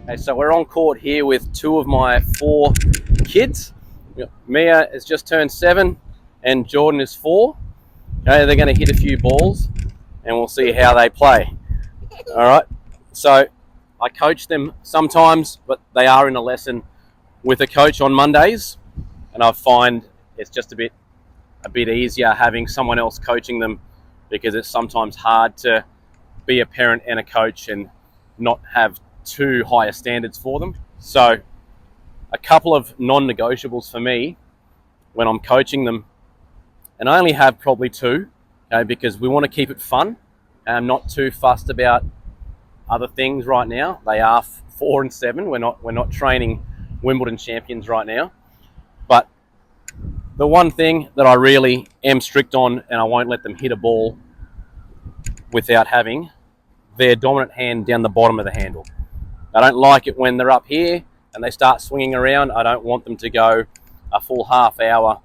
Okay, so we're on court here with two of my four kids. Mia has just turned 7 and Jordan is 4. Okay, they're going to hit a few balls and we'll see how they play. All right, so I coach them sometimes, but they are in a lesson with a coach on Mondays, and I find it's just a bit easier having someone else coaching them, because it's sometimes hard to be a parent and a coach and not have too higher standards for them. So a couple of non-negotiables for me when I'm coaching them, and I only have probably 2, okay, because we want to keep it fun. I'm not too fussed about other things right now. They are 4 and 7. We're not training Wimbledon champions right now. But the one thing that I really am strict on, and I won't let them hit a ball without having their dominant hand down the bottom of the handle. I don't like it when they're up here and they start swinging around. I don't want them to go a full half hour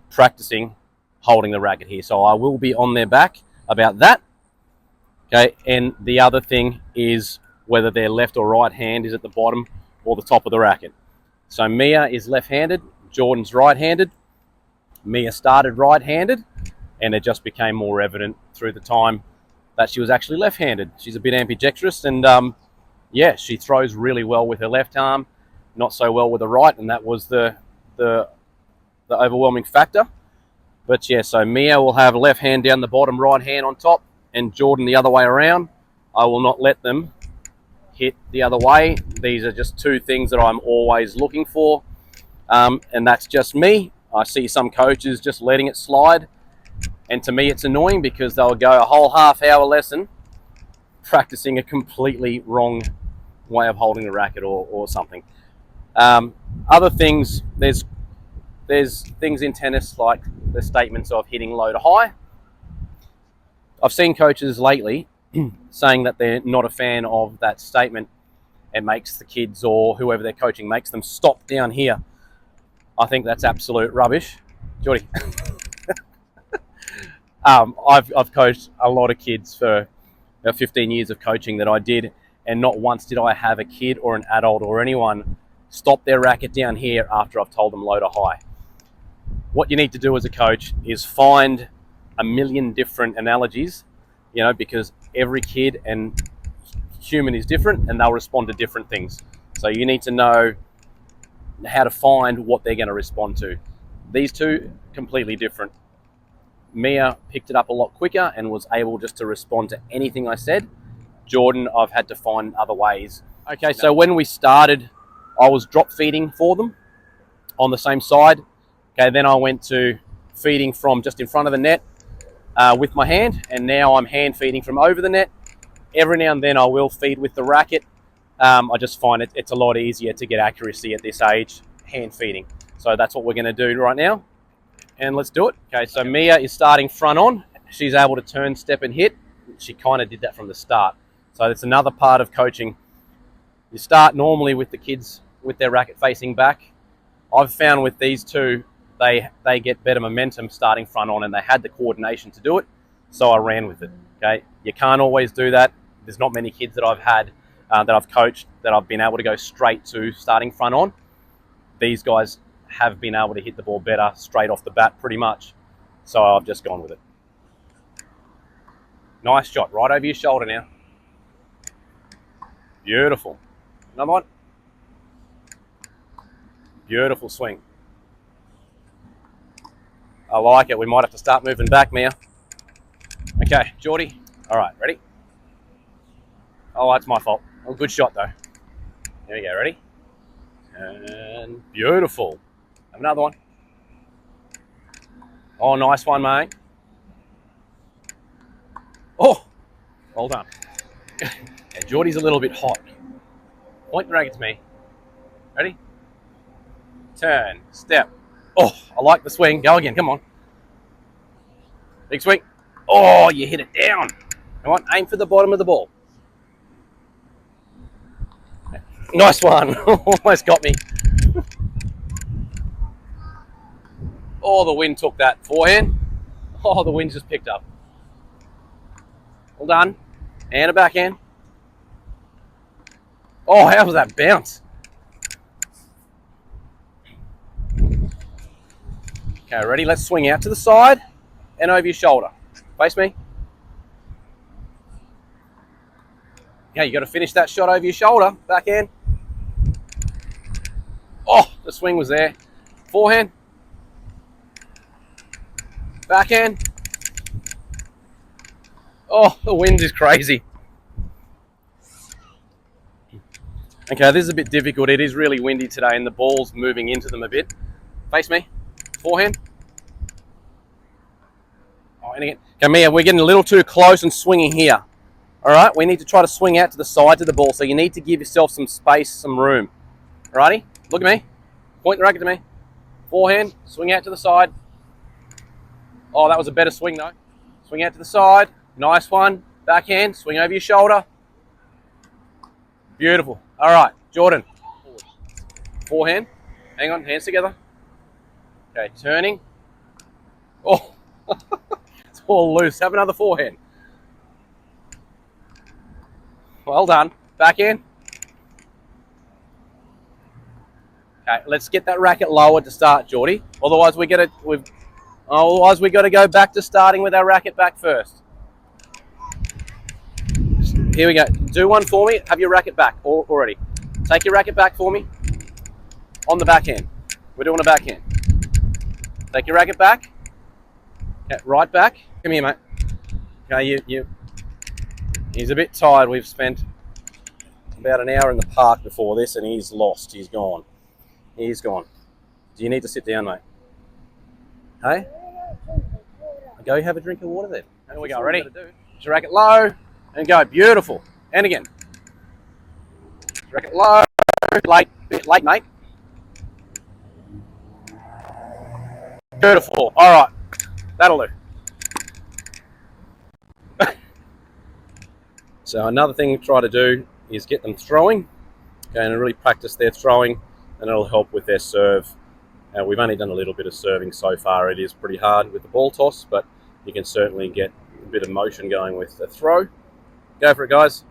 practicing holding the racket here. So I will be on their back about that. Okay, and the other thing is whether their left or right hand is at the bottom or the top of the racket. So Mia is left-handed, Jordan's right-handed. Mia started right-handed, and it just became more evident through the time that she was actually left-handed. She's a bit ambidextrous, and yeah, she throws really well with her left arm, not so well with the right, and that was the overwhelming factor. But yeah, so Mia will have left hand down the bottom, right hand on top, and Jordan the other way around. I will not let them hit the other way. These are just 2 things that I'm always looking for, and that's just me. I see some coaches just letting it slide, and to me it's annoying because they'll go a whole half-hour lesson practicing a completely wrong way of holding the racket or something. Other things, there's things in tennis like the statements of hitting low to high. I've seen coaches lately saying that they're not a fan of that statement. It makes the kids or whoever they're coaching makes them stop down here. I think that's absolute rubbish. Geordie. I've coached a lot of kids for 15 years of coaching that I did, and not once did I have a kid or an adult or anyone stop their racket down here after I've told them low to high. What you need to do as a coach is find a million different analogies, because every kid and human is different and they'll respond to different things. So you need to know how to find what they're going to respond to. These 2, completely different. Mia picked it up a lot quicker and was able just to respond to anything I said. Jordan, I've had to find other ways. Okay, so when we started, I was drop feeding for them on the same side. Okay, then I went to feeding from just in front of the net with my hand, and now I'm hand feeding from over the net. Every now and then I will feed with the racket. I just find it's a lot easier to get accuracy at this age, hand feeding. So that's what we're going to do right now, and let's do it. Okay, so Mia is starting front on. She's able to turn, step, and hit. She kind of did that from the start. So that's another part of coaching. You start normally with the kids with their racket facing back. I've found with these 2, they get better momentum starting front on, and they had the coordination to do it, so I ran with it. Okay, you can't always do that. There's not many kids that I've had that I've coached that I've been able to go straight to starting front on. These guys have been able to hit the ball better straight off the bat pretty much, so I've just gone with it. Nice shot, right over your shoulder now. Beautiful. Another one. Beautiful swing. I like it. We might have to start moving back, Mia. Okay, Geordie. All right, ready? Oh, that's my fault. Oh, good shot, though. There we go, ready? And beautiful. Have another one. Oh, nice one, mate. Oh, well done. Yeah, Geordie's a little bit hot. Point the racket to me. Ready? Turn, step. Oh, I like the swing. Go again, come on. Big swing. Oh, you hit it down. Come on, aim for the bottom of the ball. Nice one. Almost got me. Oh, the wind took that forehand. Oh, the wind just picked up. Well done. And a backhand. Oh, how was that bounce? Okay, ready? Let's swing out to the side and over your shoulder. Face me. Okay, you got to finish that shot over your shoulder. Backhand. Oh, the swing was there. Forehand. Backhand. Oh, the wind is crazy. Okay, this is a bit difficult. It is really windy today and the ball's moving into them a bit. Face me. Forehand. Oh, and again. Okay, Mia, we're getting a little too close and swinging here. All right, we need to try to swing out to the sides of the ball, so you need to give yourself some space, some room. Alrighty, look at me. Point the racket to me. Forehand, swing out to the side. Oh, that was a better swing though. Swing out to the side. Nice one. Backhand, swing over your shoulder. Beautiful. All right, Jordan. Forehand. Hang on, hands together. Okay, turning. Oh, it's all loose. Have another forehand. Well done. Backhand. Okay, let's get that racket lower to start, Geordie. Otherwise, we got to go back to starting with our racket back first. Here we go. Do one for me. Have your racket back already. Take your racket back for me. On the backhand. We're doing a backhand. Take your racket back. Okay, right back. Come here, mate. Okay, he's a bit tired. We've spent about an hour in the park before this, and he's lost. He's gone. He's gone. Do you need to sit down, mate? Hey? Go have a drink of water then. There we go. Ready? Put your racket low and go. Beautiful. And again. Racket low. Late. Bit late, mate. Beautiful. All right. That'll do. So another thing to try to do is get them throwing. Okay, and really practice their throwing, and it'll help with their serve. We've only done a little bit of serving so far. It is pretty hard with the ball toss, but you can certainly get a bit of motion going with the throw. Go for it, guys.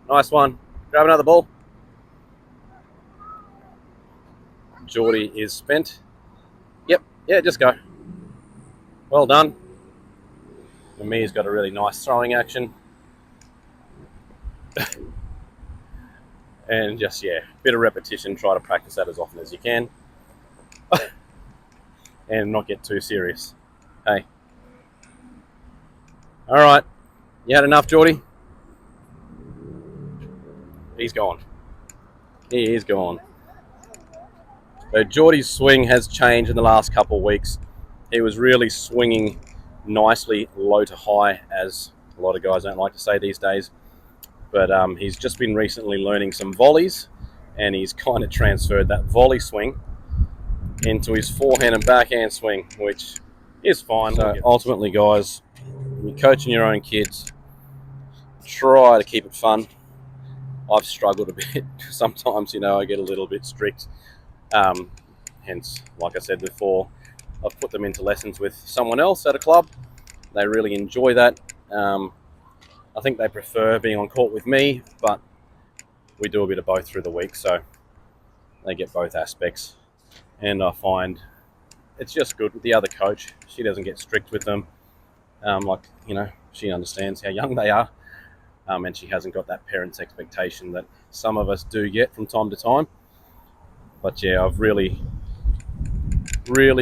Nice one. Grab another ball. Geordie is spent. Yep, yeah, just go. Well done. And Mia's got a really nice throwing action. And just, yeah, bit of repetition. Try to practice that as often as you can. And not get too serious. Hey. All right. You had enough, Geordie? He's gone. He is gone. So Geordie's swing has changed in the last couple of weeks. He was really swinging nicely low to high, as a lot of guys don't like to say these days. But he's just been recently learning some volleys, and he's kind of transferred that volley swing into his forehand and backhand swing, which is fine. So ultimately, guys, when you're coaching your own kids, try to keep it fun. I've struggled a bit. Sometimes, I get a little bit strict. Hence, like I said before, I've put them into lessons with someone else at a club. They really enjoy that. I think they prefer being on court with me, but we do a bit of both through the week, so they get both aspects. And I find it's just good with the other coach. She doesn't get strict with them. She understands how young they are, and she hasn't got that parent's expectation that some of us do get from time to time. But yeah, I've really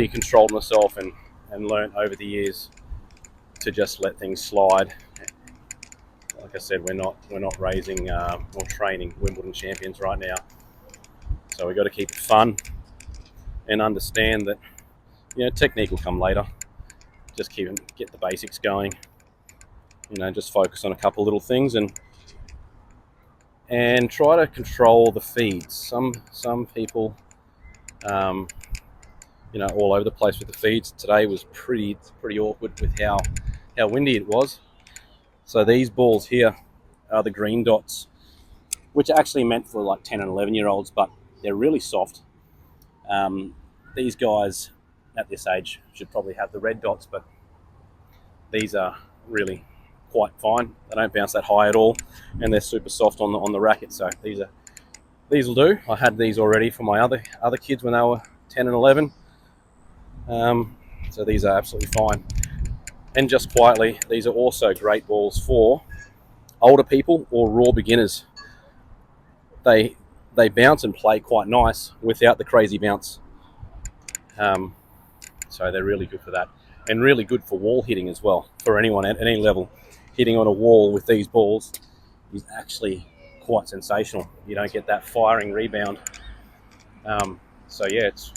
controlled myself and learned over the years to just let things slide. Like I said, we're not raising or training Wimbledon champions right now, so we've got to keep it fun and understand that technique will come later. Just get the basics going. Just focus on a couple of little things and try to control the feeds. Some people, all over the place with the feeds. Today was pretty awkward with how windy it was. So these balls here are the green dots, which are actually meant for like 10 and 11-year-olds, but they're really soft. These guys at this age should probably have the red dots, but these are really quite fine. They don't bounce that high at all, and they're super soft on the racket. So these are these will do. I had these already for my other kids when they were 10 and 11. So these are absolutely fine. And just quietly, these are also great balls for older people or raw beginners. They bounce and play quite nice without the crazy bounce. So they're really good for that, and really good for wall hitting as well. For anyone at any level, hitting on a wall with these balls is actually quite sensational. You don't get that firing rebound. So yeah, it's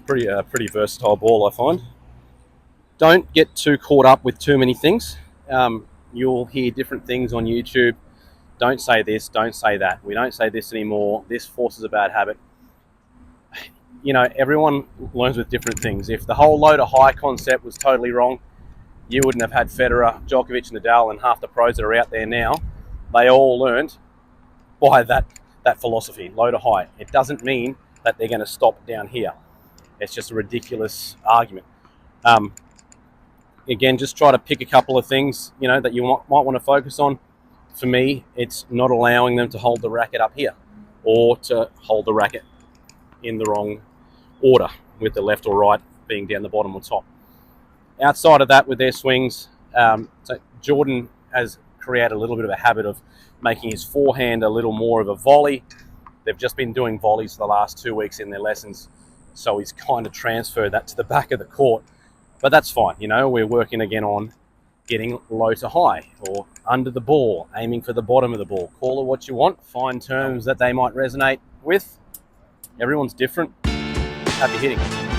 pretty versatile ball, I find. Don't get too caught up with too many things. You'll hear different things on YouTube. Don't say this, don't say that. We don't say this anymore. This forces a bad habit. You know, everyone learns with different things. If the whole low to high concept was totally wrong, you wouldn't have had Federer, Djokovic, Nadal, and half the pros that are out there now. They all learned by that philosophy, low to high. It doesn't mean that they're going to stop down here. It's just a ridiculous argument. Again, just try to pick a couple of things, you know, that you might want to focus on. For me, it's not allowing them to hold the racket up here or to hold the racket in the wrong order, with the left or right being down the bottom or top. Outside of that, with their swings, so Jordan has created a little bit of a habit of making his forehand a little more of a volley. They've just been doing volleys for the last 2 weeks in their lessons, so he's kind of transferred that to the back of the court. But that's fine, you know, we're working again on getting low to high or under the ball, aiming for the bottom of the ball. Call it what you want, find terms that they might resonate with. Everyone's different. Happy hitting.